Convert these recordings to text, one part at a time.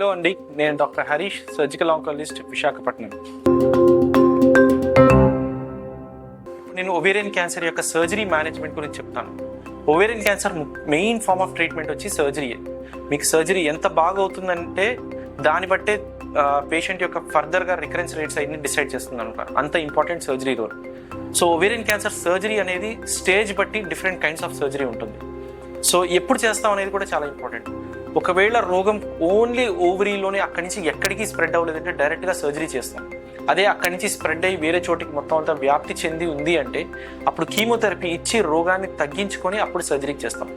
Hello అండి, నేను doctor Harish, surgical oncologist, Visakhapatnam. నేను ఒవేరియన్ క్యాన్సర్ యొక్క సర్జరీ మేనేజ్మెంట్ గురించి చెప్తాను. Ovarian cancer main form of treatment వచ్చి సర్జరీయే. మీకు సర్జరీ ఎంత బాగా అవుతుందంటే దాన్ని బట్టే పేషెంట్ యొక్క ఫర్దర్గా రికరెన్స్ రేట్స్ అన్ని డిసైడ్ చేస్తుంది అనమాట. అంత important surgery role. So ovarian cancer surgery అనేది స్టేజ్ బట్టి డిఫరెంట్ కైండ్స్ ఆఫ్ సర్జరీ ఉంటుంది. సో ఎప్పుడు చేస్తాం అనేది కూడా చాలా ఇంపార్టెంట్. ఒకవేళ రోగం ఓన్లీ ఓవరీలోనే అక్కడి నుంచి ఎక్కడికి స్ప్రెడ్ అవ్వలేదంటే డైరెక్ట్గా సర్జరీ చేస్తాం. అదే అక్కడి నుంచి స్ప్రెడ్ అయ్యి వేరే చోటికి మొత్తం అంతా వ్యాప్తి చెంది ఉంది అంటే అప్పుడు కీమోథెరపీ ఇచ్చి రోగాన్ని తగ్గించుకొని అప్పుడు సర్జరీకి చేస్తాం.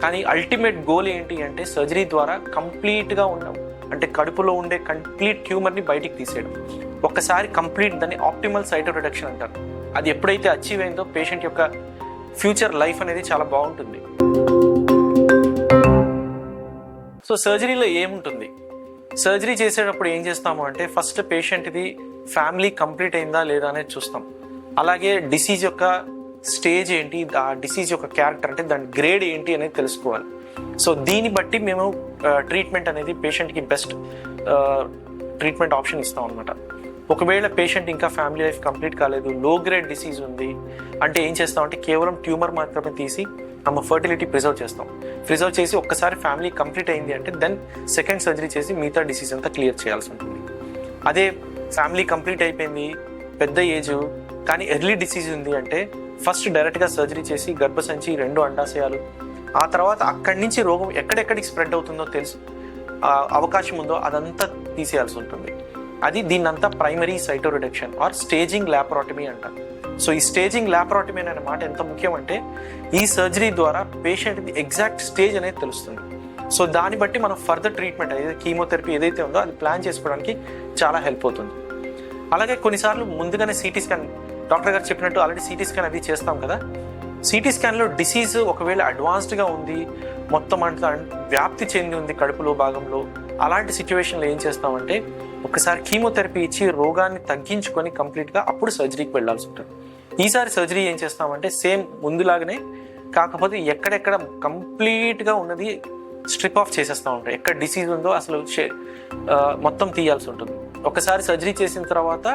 కానీ అల్టిమేట్ గోల్ ఏంటి అంటే సర్జరీ ద్వారా కంప్లీట్గా ఉన్న అంటే కడుపులో ఉండే కంప్లీట్ ట్యూమర్ని బయటికి తీసేయడం. ఒక్కసారి కంప్లీట్ దాన్ని ఆప్టిమల్ సైటో రిడక్షన్ అంటారు. అది ఎప్పుడైతే అచీవ్ అయిందో పేషెంట్ యొక్క ఫ్యూచర్ లైఫ్ అనేది చాలా బాగుంటుంది. సో సర్జరీలో ఏముంటుంది? సర్జరీ చేసేటప్పుడు ఏం చేస్తాము అంటే ఫస్ట్ పేషెంట్ది ఫ్యామిలీ కంప్లీట్ అయిందా లేదా అనేది చూస్తాం. అలాగే డిసీజ్ యొక్క స్టేజ్ ఏంటి, ఆ డిసీజ్ యొక్క క్యారెక్టర్ అంటే దాని గ్రేడ్ ఏంటి అనేది తెలుసుకోవాలి. సో దీన్ని బట్టి మేము ట్రీట్మెంట్ అనేది పేషెంట్కి బెస్ట్ ట్రీట్మెంట్ ఆప్షన్ ఇస్తాం అనమాట. ఒకవేళ పేషెంట్ ఇంకా ఫ్యామిలీ లైఫ్ కంప్లీట్ కాలేదు, లో గ్రేడ్ డిసీజ్ ఉంది అంటే ఏం చేస్తామంటే కేవలం ట్యూమర్ మాత్రమే తీసి நம்ம ఫర్టిలిటీ ప్రిజర్వ్ చేసి ఒక్కసారి ఫ్యామిలీ కంప్లీట్ అయింది అంటే దెన్ సెకండ్ సర్జరీ చేసి మిగతా డిసీజ్ అంతా క్లియర్ చేయాల్సి ఉంటుంది. అదే ఫ్యామిలీ కంప్లీట్ అయిపోయింది, పెద్ద ఏజ్ కానీ ఎర్లీ డిసీజ్ ఉంది అంటే ఫస్ట్ డైరెక్ట్గా సర్జరీ చేసి గర్భసంచి 2 అండాశయాలు, ఆ తర్వాత అక్కడి నుంచి రోగం ఎక్కడెక్కడికి స్ప్రెడ్ అవుతుందో తెలుసు అవకాశం ఉందో అదంతా తీసేయాల్సి ఉంటుంది. అది దీన్నంతా primary cytoreduction or staging laparotomy అంటారు. సో ఈ స్టేజింగ్ ల్యాపరాటమీ అనే మాట ఎంత ముఖ్యం అంటే ఈ సర్జరీ ద్వారా పేషెంట్ది ఎగ్జాక్ట్ స్టేజ్ అనేది తెలుస్తుంది. సో దాన్ని బట్టి మనం ఫర్దర్ ట్రీట్మెంట్ ఏదైతే కీమోథెరపీ ఏదైతే ఉందో అది ప్లాన్ చేసుకోవడానికి చాలా హెల్ప్ అవుతుంది. అలాగే కొన్నిసార్లు ముందుగానే సిటీ స్కాన్, డాక్టర్ గారు చెప్పినట్టు ఆల్రెడీ సిటీ స్కాన్ అది చేస్తాం కదా. సిటీ స్కాన్లో డిసీజ్ ఒకవేళ అడ్వాన్స్డ్గా ఉంది, మొత్తం అంతా వ్యాప్తి చెంది ఉంది కడుపులో భాగంలో, అలాంటి సిచ్యువేషన్లో ఏం చేస్తామంటే ఒకసారి కీమోథెరపీ ఇచ్చి రోగాన్ని తగ్గించుకొని కంప్లీట్గా అప్పుడు సర్జరీకి వెళ్ళాల్సి ఉంటుంది. ఈసారి సర్జరీ ఏం చేస్తామంటే సేమ్ ముందులాగానే, కాకపోతే ఎక్కడెక్కడ కంప్లీట్గా ఉన్నది స్ట్రిప్ ఆఫ్ చేసేస్తూ ఉంటాం. ఎక్కడ డిసీజ్ ఉందో అసలు మొత్తం తీయాల్సి ఉంటుంది. ఒకసారి సర్జరీ చేసిన తర్వాత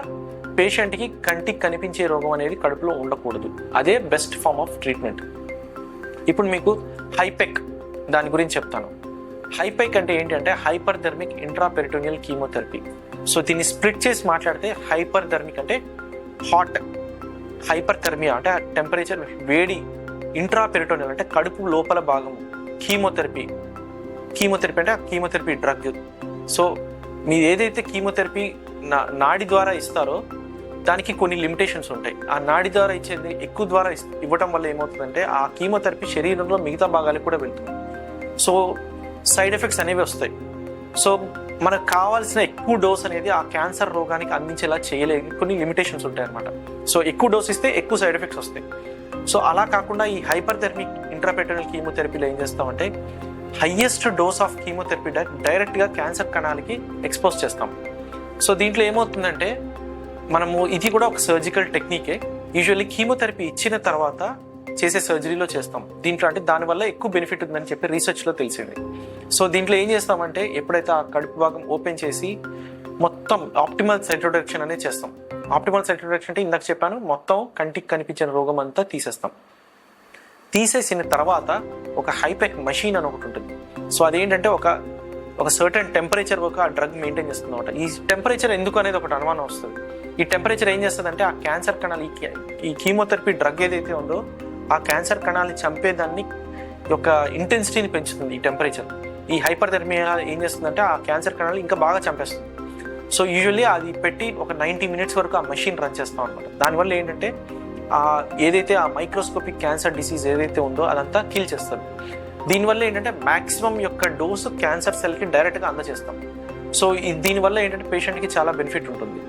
పేషెంట్కి కంటికి కనిపించే రోగం అనేది కడుపులో ఉండకూడదు. అదే బెస్ట్ ఫార్మ్ ఆఫ్ ట్రీట్మెంట్. ఇప్పుడు మీకు హైపెక్ దాని గురించి చెప్తాను. హైపెక్ అంటే ఏంటంటే హైపర్థర్మిక్ ఇంట్రాపెరిటోనియల్ కీమోథెరపీ. సో దీన్ని స్ప్లిట్ చేసి మాట్లాడితే హైపర్థర్మిక్ అంటే హాట్, హైపర్థెర్మియా అంటే టెంపరేచర్ వేడి, ఇంట్రాపెరిటోనియల్ అంటే కడుపు లోపల భాగం. కీమోథెరపీ అంటే ఆ కీమోథెరపీ డ్రగ్. సో మీరు ఏదైతే కీమోథెరపీ నాడి ద్వారా ఇస్తారో దానికి కొన్ని లిమిటేషన్స్ ఉంటాయి. ఆ నాడి ద్వారా ఇచ్చేది ఎక్కువ ద్వారా ఇవ్వటం వల్ల ఏమవుతుందంటే ఆ కీమోథెరపీ శరీరంలో మిగతా భాగాలకు కూడా వెళ్తుంది. సో సైడ్ ఎఫెక్ట్స్ అనేవి వస్తాయి. సో మనకు కావాల్సిన ఎక్కువ డోస్ అనేది ఆ క్యాన్సర్ రోగానికి అందించేలా చేయలేదు, కొన్ని లిమిటేషన్స్ ఉంటాయి అన్నమాట. సో ఎక్కువ డోస్ ఇస్తే ఎక్కువ సైడ్ ఎఫెక్ట్స్ వస్తాయి. సో అలా కాకుండా ఈ హైపర్థెర్మిక్ ఇంట్రాపెరిటోనియల్ కీమోథెరపీలో ఏం చేస్తామంటే హయ్యెస్ట్ డోస్ ఆఫ్ కీమోథెరపీ డైరెక్ట్గా క్యాన్సర్ కణాలకి ఎక్స్పోజ్ చేస్తాం. సో దీంట్లో ఏమవుతుందంటే మనము ఇది కూడా ఒక సర్జికల్ టెక్నికే. యూజువల్లీ కీమోథెరపీ ఇచ్చిన తర్వాత చేసే సర్జరీలో చేస్తాం. దీంట్లో అంటే దానివల్ల ఎక్కువ బెనిఫిట్ ఉందని చెప్పి రీసెర్చ్లో తెలిసింది. సో దీంట్లో ఏం చేస్తామంటే ఎప్పుడైతే ఆ కడుపు భాగం ఓపెన్ చేసి మొత్తం ఆప్టిమల్ సైటో రిడక్షన్ అనేది చేస్తాం. ఆప్టిమల్ సైటో రిడక్షన్ అంటే ఇందాక చెప్పాను, మొత్తం కంటికి కనిపించిన రోగం అంతా తీసేస్తాం. తీసేసిన తర్వాత ఒక హైపెక్ మెషిన్ అని ఒకటి ఉంటుంది. సో అదేంటంటే ఒక సర్టెన్ టెంపరేచర్ వరకు ఆ డ్రగ్ మెయింటైన్ చేస్తుంది అనమాట. ఈ టెంపరేచర్ ఎందుకు అనేది ఒకటి అనుమానం వస్తుంది. ఈ టెంపరేచర్ ఏం చేస్తుందంటే ఆ క్యాన్సర్ కణాలు ఈ కీమోథెరపీ డ్రగ్ ఏదైతే ఉందో ఆ క్యాన్సర్ కణాలని చంపేదాన్ని యొక్క ఇంటెన్సిటీని పెంచుతుంది ఈ టెంపరేచర్. ఈ హైపర్థెర్మియా ఏం చేస్తుందంటే ఆ క్యాన్సర్ కణాలు ఇంకా బాగా చంపేస్తుంది. సో యూజువల్లీ అది పెట్టి ఒక 90 minutes వరకు ఆ మెషిన్ రన్ చేస్తాం అనమాట. దానివల్ల ఏంటంటే ఏదైతే ఆ మైక్రోస్కోపిక్ క్యాన్సర్ డిసీజ్ ఏదైతే ఉందో అదంతా కిల్ చేస్తారు. దీనివల్ల ఏంటంటే మ్యాక్సిమం యొక్క డోసు క్యాన్సర్ సెల్కి డైరెక్ట్గా అందజేస్తాం. సో దీనివల్ల ఏంటంటే పేషెంట్కి చాలా బెనిఫిట్ ఉంటుంది.